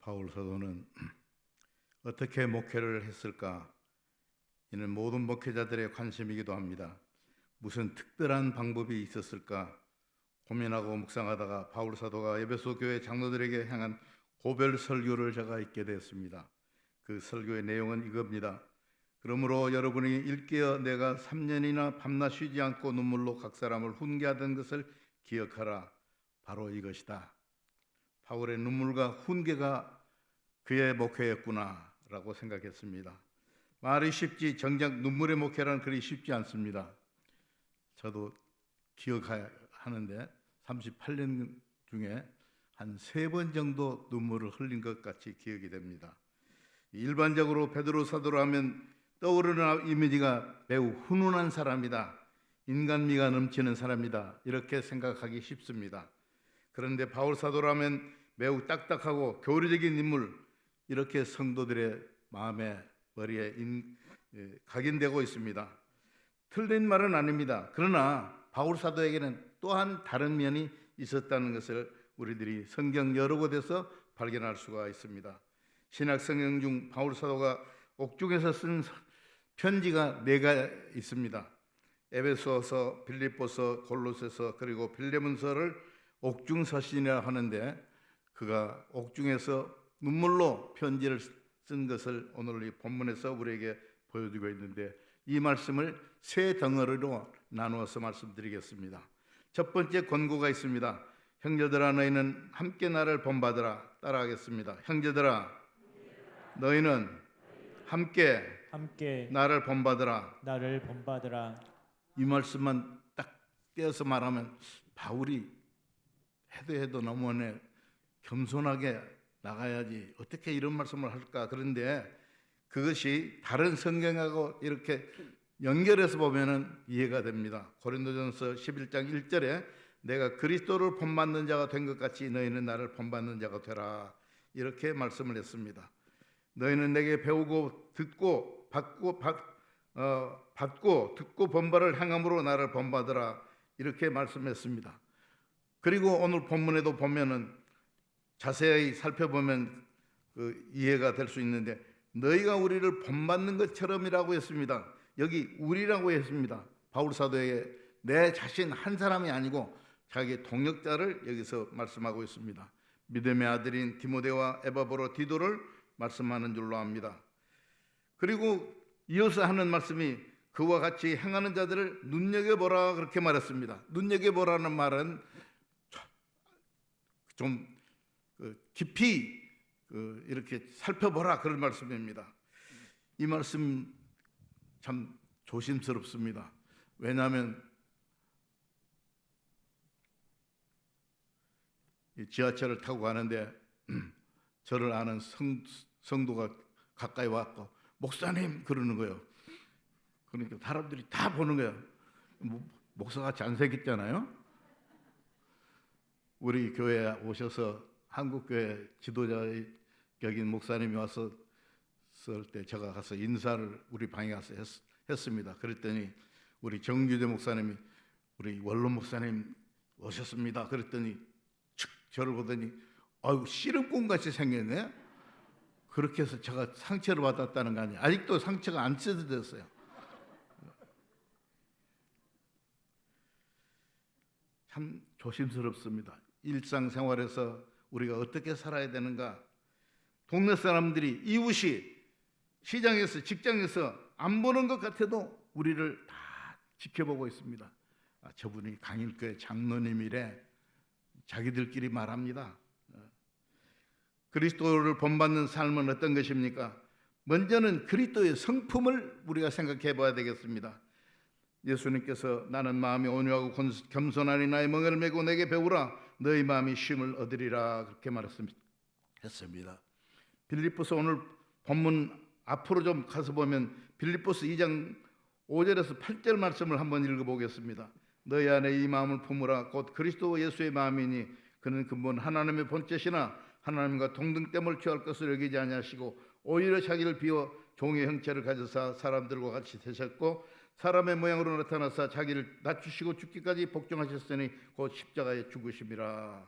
바울 사도는 어떻게 목회를 했을까? 이는 모든 목회자들의 관심이기도 합니다. 무슨 특별한 방법이 있었을까? 고민하고 묵상하다가 바울 사도가 에베소 교회 장로들에게 향한 고별 설교를 제가 읽게 되었습니다. 그 설교의 내용은 이겁니다. 그러므로 여러분이 일깨어 내가 3년이나 밤낮 쉬지 않고 눈물로 각 사람을 훈계하던 것을 기억하라. 바로 이것이다. 바울의 눈물과 훈계가 그의 목회였구나 라고 생각했습니다. 말이 쉽지 정작 눈물의 목회란 그리 쉽지 않습니다. 저도 기억하는데 38년 중에 한 3번 정도 눈물을 흘린 것 같이 기억이 됩니다. 일반적으로 베드로 사도로 하면 떠오르는 이미지가 매우 훈훈한 사람이다, 인간미가 넘치는 사람이다, 이렇게 생각하기 쉽습니다. 그런데 바울 사도라면 매우 딱딱하고 교리적인 인물, 이렇게 성도들의 마음에 머리에 각인되고 있습니다. 틀린 말은 아닙니다. 그러나 바울 사도에게는 또한 다른 면이 있었다는 것을 우리들이 성경 여러 곳에서 발견할 수가 있습니다. 신약 성경 중 바울 사도가 옥중에서 쓴 편지가 4가 있습니다. 에베소서, 빌립보서, 골로새서, 그리고 빌레몬서를 옥중서신이라 하는데, 그가 옥중에서 눈물로 편지를 쓴 것을 오늘 이 본문에서 우리에게 보여주고 있는데, 이 말씀을 3덩어리로 나누어서 말씀드리겠습니다. 첫 번째 권고가 있습니다. 형제들아, 너희는 함께 나를 본받으라. 따라하겠습니다. 형제들아, 너희는 함께 나를 본받으라. 이 말씀만 딱 떼어서 말하면 바울이 해도 너무네, 겸손하게 나가야지 어떻게 이런 말씀을 할까. 그런데 그것이 다른 성경하고 이렇게 연결해서 보면은 이해가 됩니다. 고린도전서 11장 1절에 내가 그리스도를 본받는 자가 된 것 같이 너희는 나를 본받는 자가 되라, 이렇게 말씀을 했습니다. 너희는 내게 배우고 듣고 받고 듣고 본바를 행함으로 나를 본받으라, 이렇게 말씀했습니다. 그리고 오늘 본문에도 보면은 자세히 살펴보면 이해가 될 수 있는데, 너희가 우리를 본받는 것처럼이라고 했습니다. 여기 우리라고 했습니다. 바울 사도에게 내 자신 한 사람이 아니고 자기 동역자를 여기서 말씀하고 있습니다. 믿음의 아들인 디모데와 에바브로 디도를 말씀하는 줄로 압니다. 그리고 이어서 하는 말씀이 그와 같이 행하는 자들을 눈여겨보라, 그렇게 말했습니다. 눈여겨보라는 말은 좀 깊이 이렇게 살펴보라, 그런 말씀입니다. 이 말씀 참 조심스럽습니다. 왜냐하면 지하철을 타고 가는데 저를 아는 성도가 가까이 왔고 목사님 그러는 거예요. 그러니까 사람들이 다 보는 거예요. 목사가 잘생겼잖아요. 우리 교회에 오셔서 한국교회 지도자격인 목사님이 왔을 때 제가 가서 인사를 우리 방에 가서 했습니다. 그랬더니 우리 정규재 목사님이 우리 원론 목사님 오셨습니다. 그랬더니 저를 보더니 아유, 씨름꾼같이 생겼네. 그렇게 해서 제가 상처를 받았다는 거 아니에요. 아직도 상처가 안 찢어졌어요. 참 조심스럽습니다. 일상생활에서 우리가 어떻게 살아야 되는가. 동네 사람들이, 이웃이 시장에서, 직장에서 안 보는 것 같아도 우리를 다 지켜보고 있습니다. 저분이 강일교회 장로님이래, 자기들끼리 말합니다. 그리스도를 본받는 삶은 어떤 것입니까? 먼저는 그리스도의 성품을 우리가 생각해 봐야 되겠습니다. 예수님께서 나는 마음이 온유하고 겸손하니 나의 멍에를 메고 내게 배우라, 너희 마음이 쉼을 얻으리라, 그렇게 말했습니다. 빌립보서 오늘 본문 앞으로 좀 가서 보면 빌립보서 2장 5절에서 8절 말씀을 한번 읽어보겠습니다. 너희 안에 이 마음을 품으라, 곧 그리스도 예수의 마음이니 그는 근본 하나님의 본체시나 하나님과 동등됨을 취할 것을 여기지 아니하시고 오히려 자기를 비워 종의 형체를 가져사 사람들과 같이 되셨고 사람의 모양으로 나타나사 자기를 낮추시고 죽기까지 복종하셨으니 곧 십자가에 죽으심이라.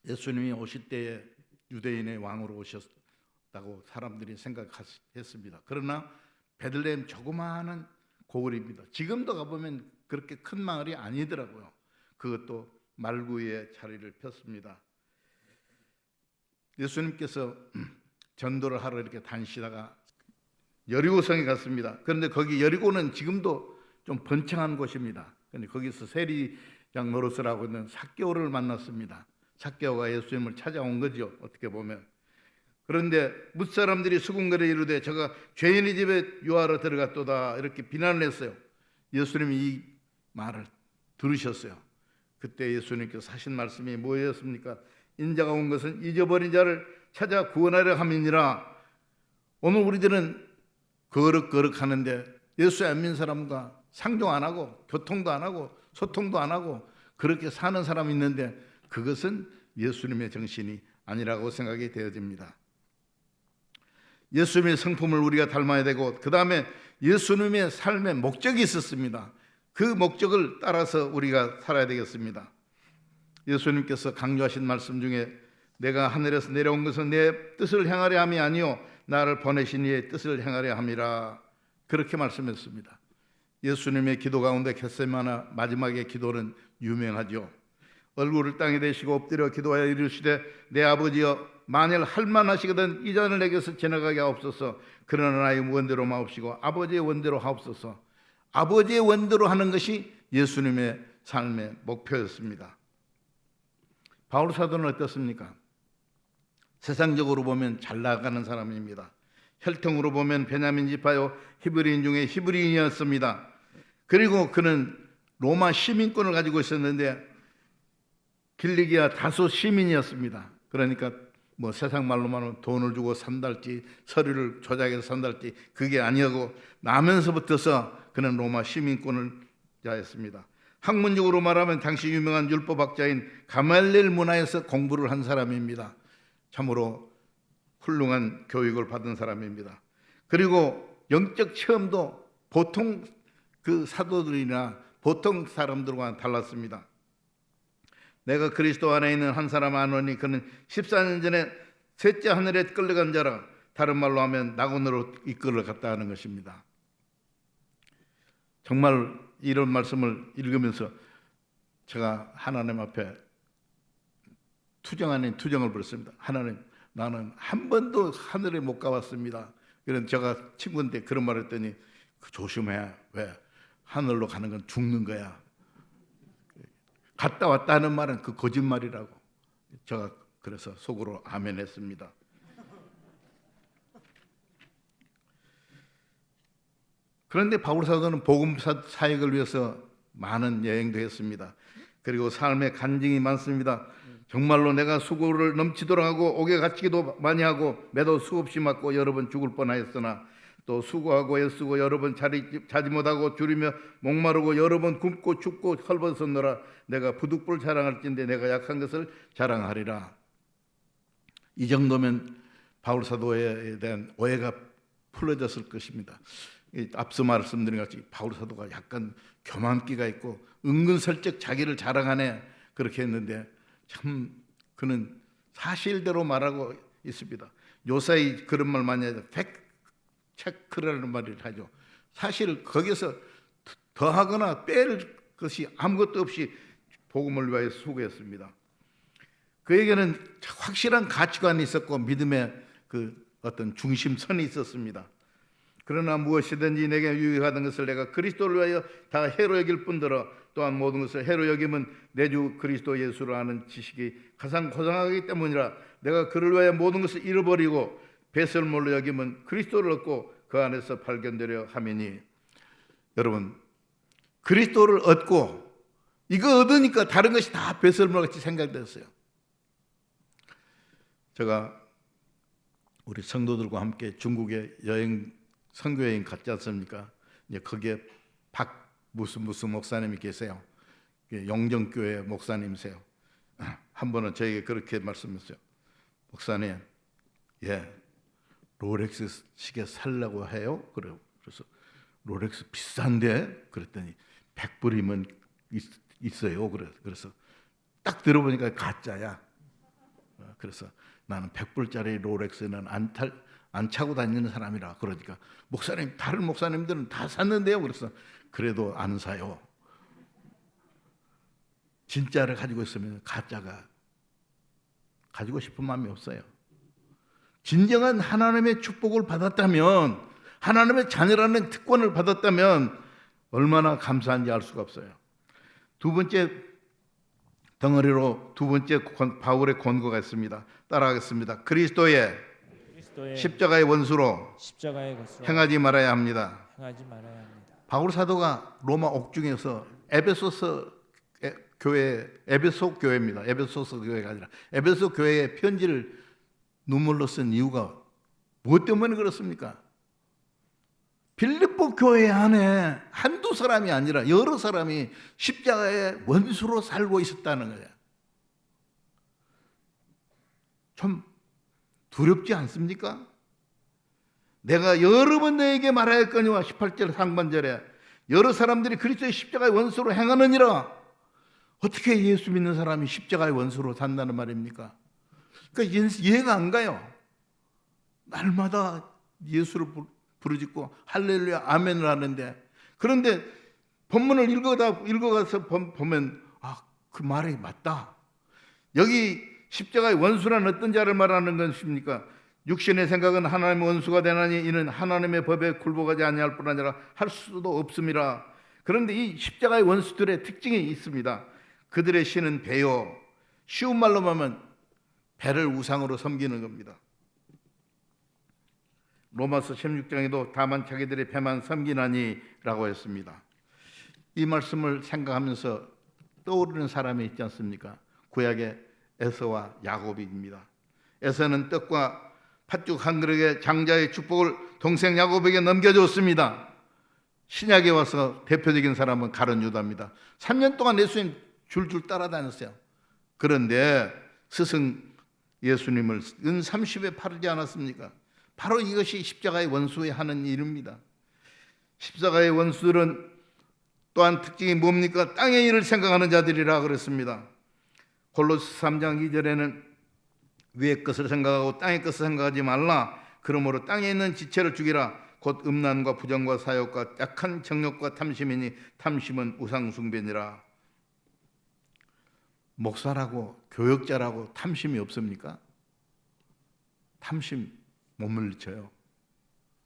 예수님이 오실 때에 유대인의 왕으로 오셨다고 사람들이 생각했습니다. 그러나 베들레헴 조그마한 고을입니다. 지금도 가보면 그렇게 큰 마을이 아니더라고요. 그것도 말구에 자리를 폈습니다. 예수님께서 전도를 하러 이렇게 다니시다가 여리고성에 갔습니다. 그런데 거기 여리고는 지금도 좀 번창한 곳입니다. 그런데 거기서 세리장 노릇을 하고 있는 삭개오를 만났습니다. 삭개오가 예수님을 찾아온 거죠, 어떻게 보면. 그런데 뭇사람들이 수군거려 이르되 저가 죄인의 집에 유하러 들어갔도다 이렇게 비난을 했어요. 예수님이 이 말을 들으셨어요. 그때 예수님께서 하신 말씀이 뭐였습니까? 인자가 온 것은 잊어버린 자를 찾아 구원하려 함이니라. 오늘 우리들은 거럭거럭 하는데 예수 안 믿는 사람과 상종 안 하고 교통도 안 하고 소통도 안 하고 그렇게 사는 사람이 있는데 그것은 예수님의 정신이 아니라고 생각이 되어집니다. 예수님의 성품을 우리가 닮아야 되고 그 다음에 예수님의 삶의 목적이 있었습니다. 그 목적을 따라서 우리가 살아야 되겠습니다. 예수님께서 강조하신 말씀 중에 내가 하늘에서 내려온 것은 내 뜻을 행하려 함이 아니요 나를 보내신 이의 뜻을 행하려 함이라 그렇게 말씀했습니다. 예수님의 기도 가운데 겟세마네 마지막의 기도는 유명하죠. 얼굴을 땅에 대시고 엎드려 기도하여 이르시되 내 아버지여 만일 할만하시거든 이 잔을 내게서 지나가게 하옵소서. 그러나 나의 원대로 마옵시고 아버지의 원대로 하옵소서. 아버지의 원대로 하는 것이 예수님의 삶의 목표였습니다. 바울 사도는 어떻습니까? 세상적으로 보면 잘 나가는 사람입니다. 혈통으로 보면 베냐민 지파요 히브리인 중에 히브리인이었습니다. 그리고 그는 로마 시민권을 가지고 있었는데 길리기아 다소 시민이었습니다. 그러니까 뭐 세상 말로만 하면 돈을 주고 산달지 서류를 조작해서 산달지 그게 아니고 나면서부터서 그는 로마 시민권을 자였습니다. 학문적으로 말하면 당시 유명한 율법학자인 가말리엘 문화에서 공부를 한 사람입니다. 참으로 훌륭한 교육을 받은 사람입니다. 그리고 영적 체험도 보통 그 사도들이나 보통 사람들과는 달랐습니다. 내가 그리스도 안에 있는 한 사람 아노니 그는 14년 전에 셋째 하늘에 끌려간 자라. 다른 말로 하면 낙원으로 이끌어갔다 하는 것입니다. 정말 이런 말씀을 읽으면서 제가 하나님 앞에 투정 아닌 투정을 벌였습니다. 하나님, 나는 한 번도 하늘에 못 가봤습니다. 그런 제가 친구인데 그런 말을 했더니 조심해. 왜? 하늘로 가는 건 죽는 거야. 갔다 왔다 하는 말은 그 거짓말이라고. 제가 그래서 속으로 아멘 했습니다. 그런데 바울 사도는 복음 사역을 위해서 많은 여행도 했습니다. 그리고 삶의 간증이 많습니다. 정말로 내가 수고를 넘치도록 하고 옥에 갇히기도 많이 하고 매도 수없이 맞고 여러 번 죽을 뻔하였으나 또 수고하고 애쓰고 여러 번 자지 못하고 줄이며 목마르고 여러 번 굶고 춥고 헐벗었노라. 내가 부득불 자랑할진대 내가 약한 것을 자랑하리라. 이 정도면 바울 사도에 대한 오해가 풀어졌을 것입니다. 앞서 말씀드린 같이 바울 사도가 약간 교만기가 있고 은근슬쩍 자기를 자랑하네 그렇게 했는데 참 그는 사실대로 말하고 있습니다. 요사이 그런 말 많이 하죠. 팩체크라는 말을 하죠. 사실 거기서 더하거나 뺄 것이 아무것도 없이 복음을 위하여 수고했습니다. 그에게는 확실한 가치관이 있었고 믿음의 그 어떤 중심선이 있었습니다. 그러나 무엇이든지 내게 유익하던 것을 내가 그리스도를 위하여 다 해로 여길 뿐더러 또한 모든 것을 해로 여김은 내 주 그리스도 예수를 아는 지식이 가장 고상하기 때문이라. 내가 그를 위하여 모든 것을 잃어버리고 배설물로 여김은 그리스도를 얻고 그 안에서 발견되려 함이니. 여러분, 그리스도를 얻고 이거 얻으니까 다른 것이 다 배설물같이 생각됐어요. 제가 우리 성도들과 함께 중국에 선교 여행 갔지 않습니까? 이제 거기에 무슨 목사님이 계세요. 영정교회 목사님이세요. 한 번은 저에게 그렇게 말씀했어요. 목사님, 롤렉스 시계 살려고 해요? 그래서 롤렉스 비싼데? 그랬더니 100불이면 있어요. 그래서 딱 들어보니까 가짜야. 그래서 나는 100불짜리 롤렉스는 안 차고 다니는 사람이라. 그러니까 목사님, 다른 목사님들은 다 샀는데요. 그래서 그래도 안 사요. 진짜를 가지고 있으면 가짜가 가지고 싶은 마음이 없어요. 진정한 하나님의 축복을 받았다면, 하나님의 자녀라는 특권을 받았다면 얼마나 감사한지 알 수가 없어요. 두 번째 덩어리로 두 번째 바울의 권고가 있습니다. 따라하겠습니다. 그리스도의 십자가의 원수로 행하지 말아야 합니다. 바울 사도가 로마 옥중에서 에베소서 교회, 에베소 교회입니다. 에베소서 교회가 아니라 에베소 교회에 편지를 눈물로 쓴 이유가 무엇 때문에 그렇습니까? 빌립보 교회 안에 한두 사람이 아니라 여러 사람이 십자가의 원수로 살고 있었다는 거예요. 좀 두렵지 않습니까? 내가 여러 번 너에게 말하였거니와 18절 상반절에 여러 사람들이 그리스도의 십자가의 원수로 행하느니라. 어떻게 예수 믿는 사람이 십자가의 원수로 산다는 말입니까? 그러니까 이해가 안 가요. 날마다 예수를 부르짖고 할렐루야 아멘을 하는데, 그런데 본문을 읽어가서 보면 그 말이 맞다. 여기 십자가의 원수란 어떤 자를 말하는 것입니까? 육신의 생각은 하나님의 원수가 되나니 이는 하나님의 법에 굴복하지 아니할 뿐 아니라 할 수도 없음이라. 그런데 이 십자가의 원수들의 특징이 있습니다. 그들의 신은 배요. 쉬운 말로 하면 배를 우상으로 섬기는 겁니다. 로마서 16장에도 다만 자기들의 배만 섬기나니라고 했습니다. 이 말씀을 생각하면서 떠오르는 사람이 있지 않습니까? 구약의 에서와 야곱입니다. 에서는 떡과 팥죽 한 그릇의 장자의 축복을 동생 야곱에게 넘겨줬습니다. 신약에 와서 대표적인 사람은 가룟 유다입니다. 3년 동안 예수님 줄줄 따라다녔어요. 그런데 스승 예수님을 은 30에 팔지 않았습니까? 바로 이것이 십자가의 원수에 하는 일입니다. 십자가의 원수들은 또한 특징이 뭡니까? 땅의 일을 생각하는 자들이라 그랬습니다. 골로새 3장 2절에는 위의 것을 생각하고 땅의 것을 생각하지 말라. 그러므로 땅에 있는 지체를 죽이라. 곧 음란과 부정과 사욕과 약한 정욕과 탐심이니 탐심은 우상숭배니라. 목사라고 교역자라고 탐심이 없습니까? 탐심 못 물리쳐요.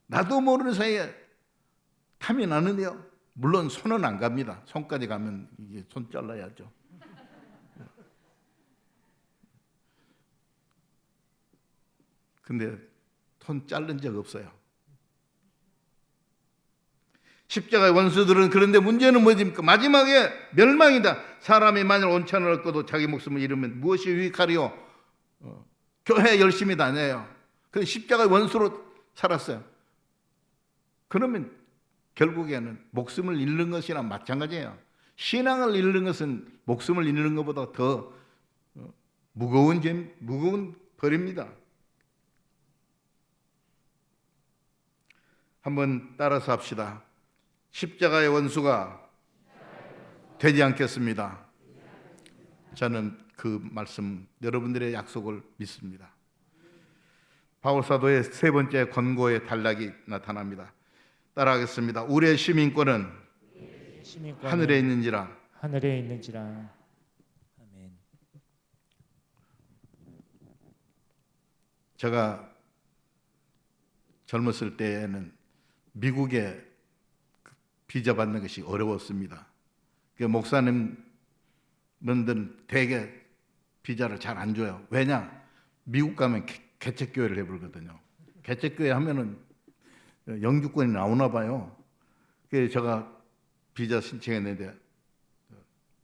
나도 모르는 사이에 탐이 나는데요. 물론 손은 안 갑니다. 손까지 가면 이게 손 잘라야죠. 근데 손 자른 적 없어요. 십자가의 원수들은 그런데 문제는 뭐입니까? 마지막에 멸망이다. 사람이 만일 온천을 얻고도 자기 목숨을 잃으면 무엇이 유익하리요? 교회 열심히 다녀요. 근데 십자가의 원수로 살았어요. 그러면 결국에는 목숨을 잃는 것이랑 마찬가지예요. 신앙을 잃는 것은 목숨을 잃는 것보다 더 무거운 벌입니다. 한번 따라서 합시다. 십자가의 원수가 되지 않겠습니다. 저는 그 말씀, 여러분들의 약속을 믿습니다. 바울 사도의 세 번째 권고의 단락이 나타납니다. 따라하겠습니다. 우리의 시민권은 하늘에 있는지라. 아멘. 제가 젊었을 때에는 미국에 비자 받는 것이 어려웠습니다. 목사님들은 대개 비자를 잘 안 줘요. 왜냐? 미국 가면 개척교회를 해버리거든요. 개척교회 하면은 영주권이 나오나 봐요. 그래서 제가 비자 신청했는데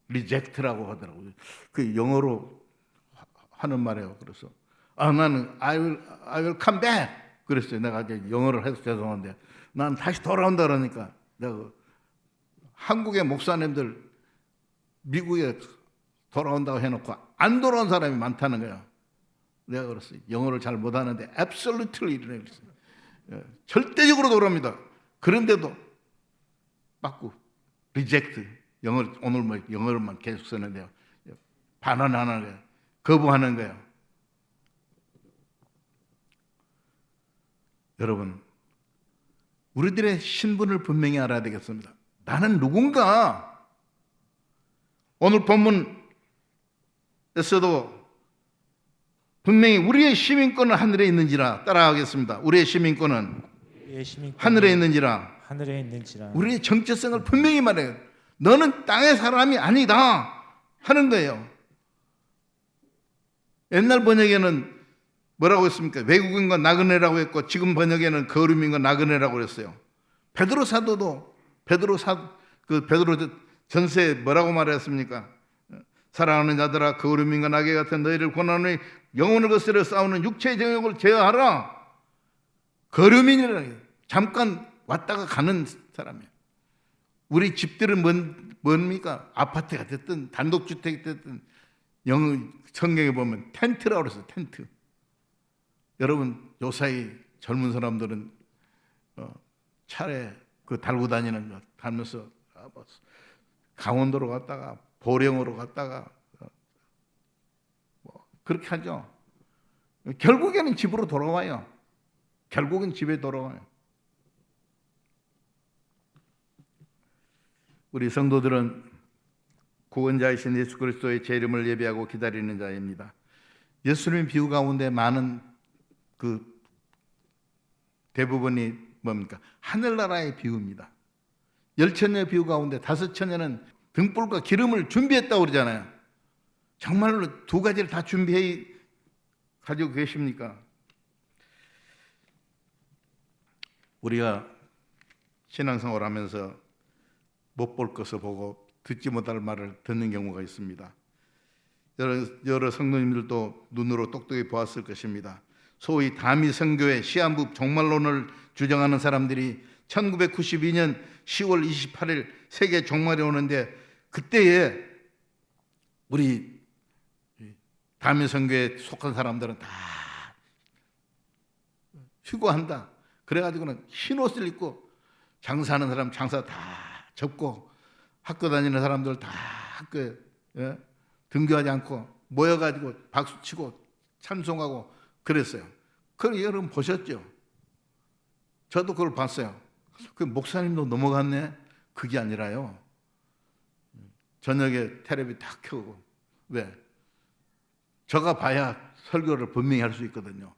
리젝트라고 하더라고요. 그 영어로 하는 말이에요. 그래서 나는 I will come back. 그랬어요. 내가 이제 영어를 해서 죄송한데 난 다시 돌아온다 그러니까 내가 한국의 목사님들 미국에 돌아온다고 해놓고 안 돌아온 사람이 많다는 거야. 내가 그랬어요. 영어를 잘 못하는데 absolutely 이랬어요. 절대적으로 돌아옵니다. 그런데도 맞고 reject 오늘 뭐 영어로만 계속 쓰는데요. 반환하는 거예요. 거부하는 거예요. 여러분, 우리들의 신분을 분명히 알아야 되겠습니다. 나는 누군가? 오늘 본문에서도 분명히 우리의 시민권은 하늘에 있는지라, 따라하겠습니다. 우리의 시민권은 하늘에 있는지라. 우리의 정체성을 분명히 말해요. 너는 땅의 사람이 아니다 하는 거예요. 옛날 번역에는 뭐라고 했습니까? 외국인과 나그네라고 했고, 지금 번역에는 거류민과 나그네라고 했어요. 베드로 사도도 베드로 전서에 뭐라고 말했습니까? 사랑하는 자들아, 거류민과 나귀 같은 너희를 권하노니 영혼을 거스려 싸우는 육체의 정욕을 제어하라. 거류민이라는 게 잠깐 왔다가 가는 사람이에요. 우리 집들은 뭡니까? 아파트가 됐든 단독주택이 됐든 성경에 보면 텐트라고 그랬어요. 텐트. 여러분, 요사이 젊은 사람들은 차례 달고 다니는 거 달면서 강원도로 갔다가 보령으로 갔다가 그렇게 하죠. 결국에는 집으로 돌아와요. 결국은 집에 돌아와요. 우리 성도들은 구원자이신 예수 그리스도의 제 이름을 예배하고 기다리는 자입니다. 예수님 비유 가운데 많은 대부분이 뭡니까? 하늘나라의 비유입니다. 10처녀의 비유 가운데 5처녀는 등불과 기름을 준비했다고 그러잖아요. 정말로 두 가지를 다 준비해 가지고 계십니까? 우리가 신앙생활 하면서 못 볼 것을 보고 듣지 못할 말을 듣는 경우가 있습니다. 여러 성도님들도 눈으로 똑똑히 보았을 것입니다. 소위 다미 선교회 시한부 종말론을 주장하는 사람들이 1992년 10월 28일 세계 종말이 오는데, 그때에 우리 다미 선교회에 속한 사람들은 다 휴거한다. 그래가지고는 흰 옷을 입고 장사하는 사람 장사 다 접고, 학교 다니는 사람들 다 학교에 등교하지 않고 모여가지고 박수치고 찬송하고 그랬어요. 그걸 여러분 보셨죠? 저도 그걸 봤어요. 그 목사님도 넘어갔네? 그게 아니라요, 저녁에 텔레비 딱 켜고, 왜? 저가 봐야 설교를 분명히 할 수 있거든요.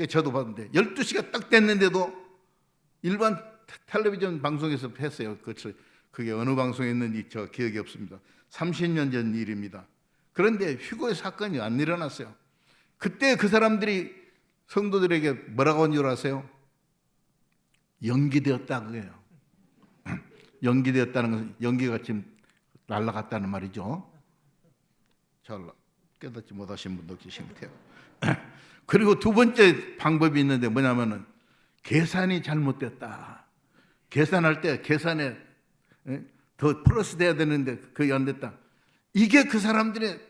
저도 봤는데 12시가 딱 됐는데도 일반 텔레비전 방송에서 했어요. 그게 어느 방송에 있는지 저 기억이 없습니다. 30년 전 일입니다. 그런데 휴거의 사건이 안 일어났어요. 그때 그 사람들이 성도들에게 뭐라고 한 줄 아세요? 연기되었다 그거예요. 연기되었다는 것은 연기가 지금 날아갔다는 말이죠. 잘 깨닫지 못하신 분도 계신 것 같아요. 그리고 두 번째 방법이 있는데 뭐냐면은 계산이 잘못됐다. 계산할 때 계산에 더 플러스 돼야 되는데 그게 안 됐다. 이게 그 사람들의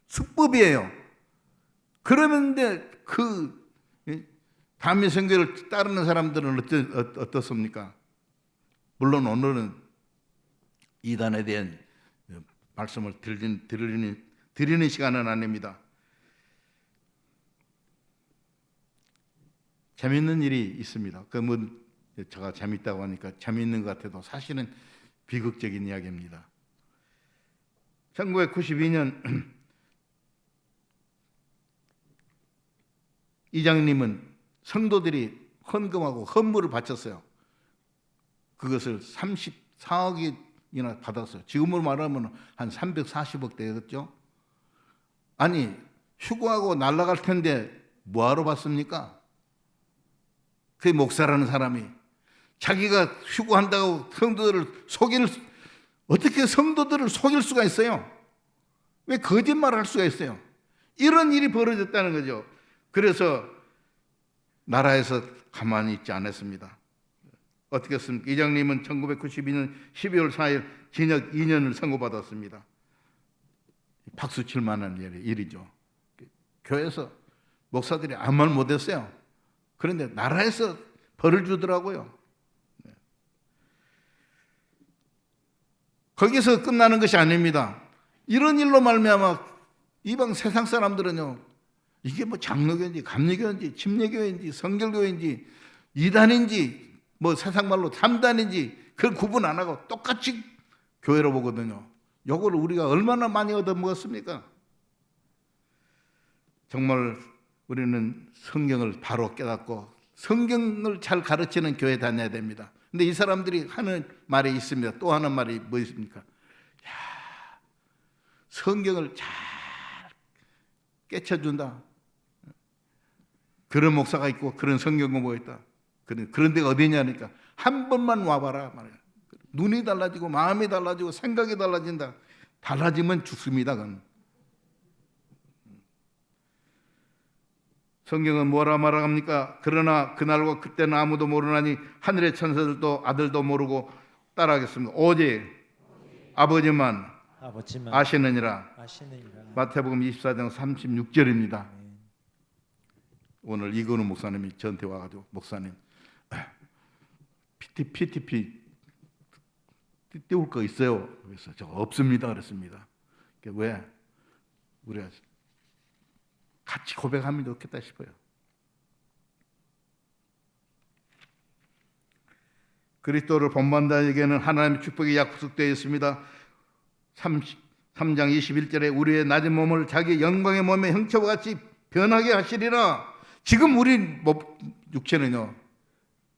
수법이에요. 그러는데 다미 선교를 따르는 사람들은 어떻습니까? 물론 오늘은 이단에 대한 말씀을 드리는 시간은 아닙니다. 재미있는 일이 있습니다. 제가 재미있다고 하니까 재미있는 것 같아도 사실은 비극적인 이야기입니다. 1992년 이장님은 성도들이 헌금하고 헌물을 바쳤어요. 그것을 34억이나 받았어요. 지금으로 말하면 한 340억 되겠죠. 아니, 휴거하고 날아갈 텐데 뭐하러 받습니까? 그 목사라는 사람이 자기가 휴거한다고 성도들을 어떻게 성도들을 속일 수가 있어요? 왜 거짓말을 할 수가 있어요? 이런 일이 벌어졌다는 거죠. 그래서 나라에서 가만히 있지 않았습니다. 어떻게 했습니까? 이장님은 1992년 12월 4일 징역 2년을 선고받았습니다. 박수 칠 만한 일이죠. 교회에서 목사들이 아무 말 못했어요. 그런데 나라에서 벌을 주더라고요. 거기서 끝나는 것이 아닙니다. 이런 일로 말미암아 이방 세상 사람들은요, 이게 뭐 장로교인지 감리교인지 침례교인지 성결교인지 이단인지 뭐 세상말로 3단인지 그걸 구분 안 하고 똑같이 교회로 보거든요. 요거를 우리가 얼마나 많이 얻어먹었습니까? 정말 우리는 성경을 바로 깨닫고 성경을 잘 가르치는 교회 다녀야 됩니다. 근데 이 사람들이 하는 말이 있습니다. 또 하는 말이 뭐 있습니까? 성경을 잘 깨쳐준다. 그런 목사가 있고 그런 성경 공부가 있다. 그런 데가 어디냐니까 한 번만 와봐라 말이야. 눈이 달라지고 마음이 달라지고 생각이 달라진다. 달라지면 죽습니다. 그건. 성경은 뭐라 말합니까? 그러나 그날과 그때는 아무도 모르나니 하늘의 천사들도 아들도 모르고 따라하겠습니다. 오직 아버지만 아시느니라. 마태복음 24장 36절입니다. 오늘 이건우 목사님이 저한테 와가지고 목사님 PTP 띄울 거 있어요? 그래서 저 없습니다 그랬습니다. 왜? 우리가 같이 고백하면 좋겠다 싶어요. 그리스도를 본받는 자에게는 하나님의 축복이 약속되어 있습니다. 3장 21절에 우리의 낮은 몸을 자기 영광의 몸의 형체와 같이 변하게 하시리라. 지금 우리 육체는요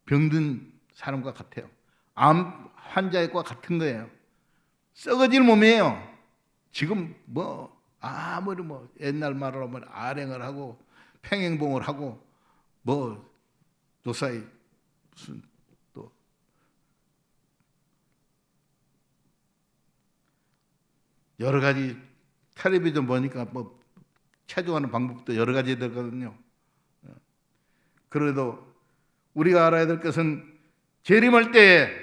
병든 사람과 같아요. 암 환자과 같은 거예요. 썩어질 몸이에요. 지금 아무리 옛날 말로 하면 아랭을 하고 팽행봉을 하고 노사이 무슨 또 여러 가지 텔레비전 보니까 체조하는 방법도 여러 가지 되거든요. 그래도 우리가 알아야 될 것은 재림할 때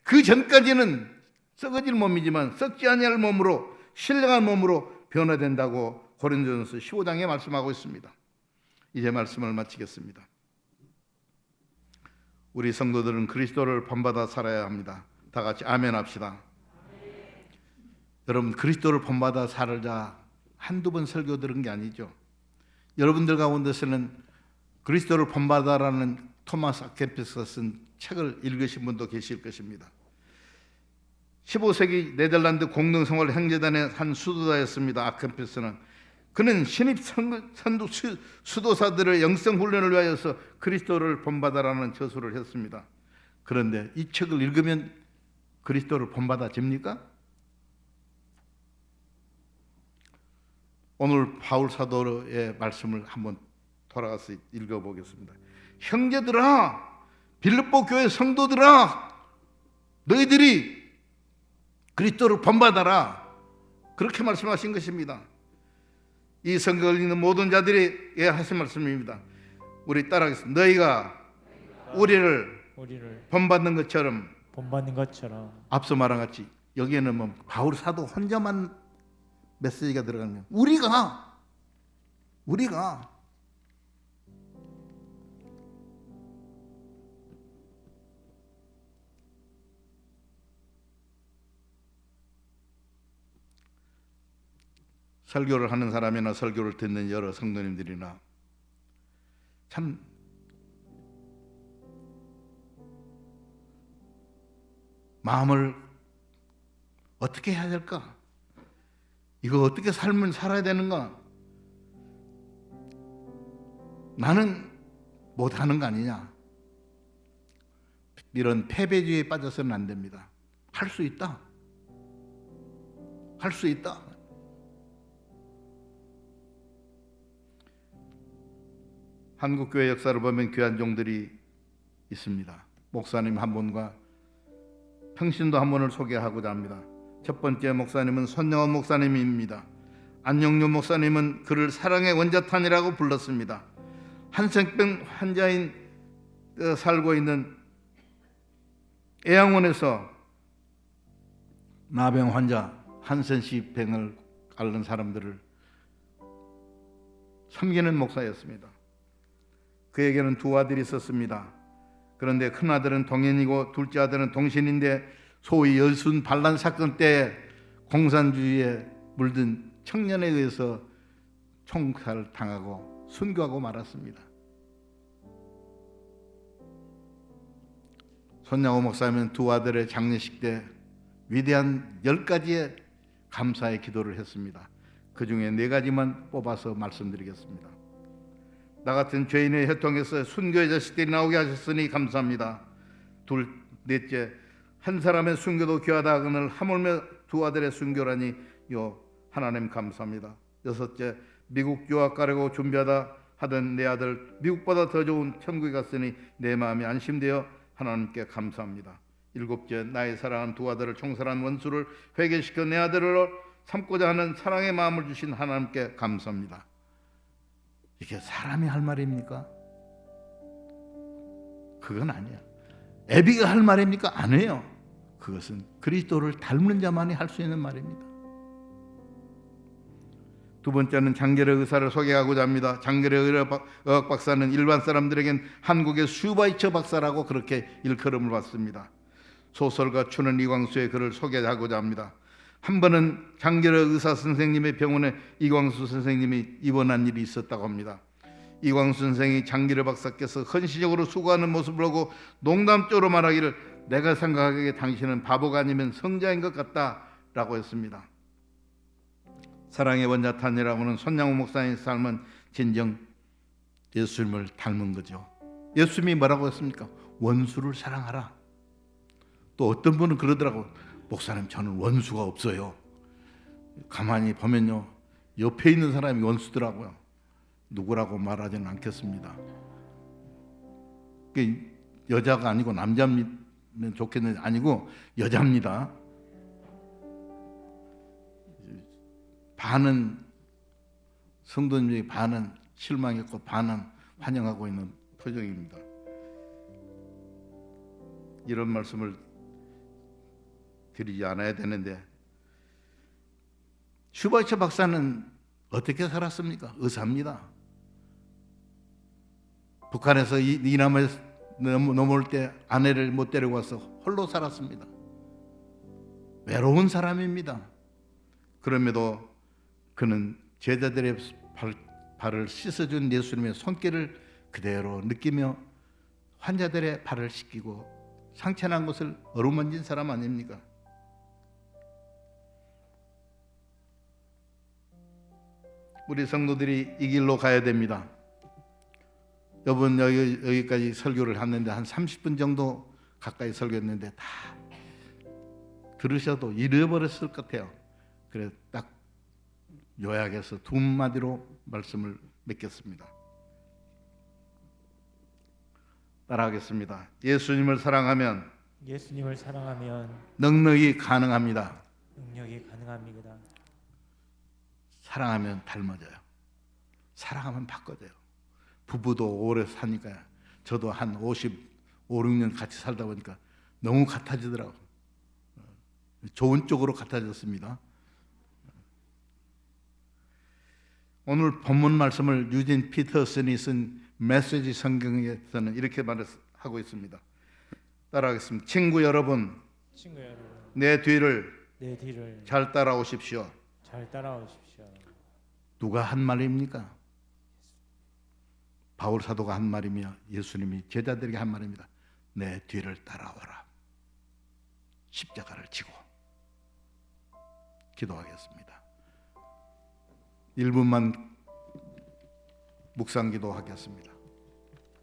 그 전까지는 썩어질 몸이지만 썩지 아니할 몸으로 신령한 몸으로 변화된다고 고린도전서 15장에 말씀하고 있습니다. 이제 말씀을 마치겠습니다. 우리 성도들은 그리스도를 본받아 살아야 합니다. 다 같이 아멘 합시다. 여러분 그리스도를 본받아 살자 한두 번 설교 들은 게 아니죠. 여러분들 가운데서는 그리스도를 본받아라는 토마스 아켄피스가 쓴 책을 읽으신 분도 계실 것입니다. 15세기 네덜란드 공동성월 행재단의 한 수도자였습니다. 아켄피스는 그는 신입 수도사들의 영성 훈련을 위하여서 그리스도를 본받아라는 저수를 했습니다. 그런데 이 책을 읽으면 그리스도를 본받아집니까? 오늘 바울 사도의 말씀을 한번 돌아가서 읽어보겠습니다. 형제들아, 빌립보 교회 성도들아, 너희들이 그리스도를 본받아라. 그렇게 말씀하신 것입니다. 이 성경을 읽는 모든 자들에게 하신 말씀입니다. 우리 따라하겠습니다. 너희가 우리를 본받는 것처럼 앞서 말한 같이 여기에는 바울 사도 혼자만 메시지가 들어가는 거예요. 우리가 설교를 하는 사람이나 설교를 듣는 여러 성도님들이나 참 마음을 어떻게 해야 될까? 이거 어떻게 삶을 살아야 되는가? 나는 못하는 거 아니냐? 이런 패배주의에 빠져서는 안 됩니다. 할 수 있다. 할 수 있다. 한국교회 역사를 보면 귀한 종들이 있습니다. 목사님 한 분과 평신도 한 분을 소개하고자 합니다. 첫 번째 목사님은 손영원 목사님입니다. 안영료 목사님은 그를 사랑의 원자탄이라고 불렀습니다. 한센병 환자인 살고 있는 애양원에서 나병 환자 한센씨 병을 앓는 사람들을 섬기는 목사였습니다. 그에게는 두 아들이 있었습니다. 그런데 큰 아들은 동인이고 둘째 아들은 동신인데 소위 여순 반란 사건 때 공산주의에 물든 청년에 의해서 총살을 당하고 순교하고 말았습니다. 손양호 목사님은 두 아들의 장례식 때 위대한 10가지의 감사의 기도를 했습니다. 그 중에 4가지만 뽑아서 말씀드리겠습니다. 나 같은 죄인의 혈통에서 순교의 자식들이 나오게 하셨으니 감사합니다. 넷째, 한 사람의 순교도 귀하다 하거늘 하물며 두 아들의 순교라니 요 하나님 감사합니다. 여섯째, 미국 유학 가려고 준비하다 하던 내 아들 미국보다 더 좋은 천국에 갔으니 내 마음이 안심되어 하나님께 감사합니다. 일곱째, 나의 사랑하는 두 아들을 총살한 원수를 회개시켜 내 아들을 삼고자 하는 사랑의 마음을 주신 하나님께 감사합니다. 이게 사람이 할 말입니까? 그건 아니야. 애비가 할 말입니까? 아니에요. 그것은 그리스도를 닮는 자만이 할 수 있는 말입니다. 두 번째는 장결의 의사를 소개하고자 합니다. 장결의 의학 박사는 일반 사람들에겐 한국의 슈바이처 박사라고 그렇게 일컬음을 받습니다. 소설가 춘원 이광수의 글을 소개하고자 합니다. 한 번은 장결의 의사 선생님의 병원에 이광수 선생님이 입원한 일이 있었다고 합니다. 이광수 선생이 장결의 박사께서 헌신적으로 수고하는 모습을 보고 농담적으로 말하기를 내가 생각하기에 당신은 바보가 아니면 성자인 것 같다라고 했습니다. 사랑의 원자탄이라고 하는 손양호 목사님의 삶은 진정 예수님을 닮은 거죠. 예수님이 뭐라고 했습니까? 원수를 사랑하라. 또 어떤 분은 그러더라고. 목사님, 저는 원수가 없어요. 가만히 보면요, 옆에 있는 사람이 원수더라고요. 누구라고 말하지는 않겠습니다. 여자가 아니고 남자면 좋겠는데 아니고 여자입니다. 반은 성도님이 반은 실망했고 반은 환영하고 있는 표정입니다. 이런 말씀을 드리지 않아야 되는데 슈바이처 박사는 어떻게 살았습니까? 의사입니다. 북한에서 이남에 넘어올 때 아내를 못 데리고 와서 홀로 살았습니다. 외로운 사람입니다. 그럼에도 그는 제자들의 발을 씻어준 예수님의 손길을 그대로 느끼며 환자들의 발을 씻기고 상처난 것을 어루만진 사람 아닙니까? 우리 성도들이 이 길로 가야 됩니다. 여러분 여기까지 설교를 했는데 한 30분 정도 가까이 설교했는데 다 들으셔도 잃어버렸을 것 같아요. 그래 딱 요약해서 두 마디로 말씀을 맺겠습니다. 따라하겠습니다. 예수님을 사랑하면 능력이 가능합니다. 사랑하면 닮아져요. 사랑하면 바꿔져요. 부부도 오래 사니까 저도 한 55, 6년 같이 살다 보니까 너무 같아지더라고요. 좋은 쪽으로 같아졌습니다. 오늘 본문 말씀을 유진 피터슨이 쓴 메시지 성경에서는 이렇게 말하고 있습니다. 따라하겠습니다. 친구 여러분, 내 뒤를 잘 따라오십시오. 누가 한 말입니까? 바울 사도가 한 말이며 예수님이 제자들에게 한 말입니다. 내 뒤를 따라오라. 십자가를 지고. 기도하겠습니다. 1분만 묵상 기도하겠습니다.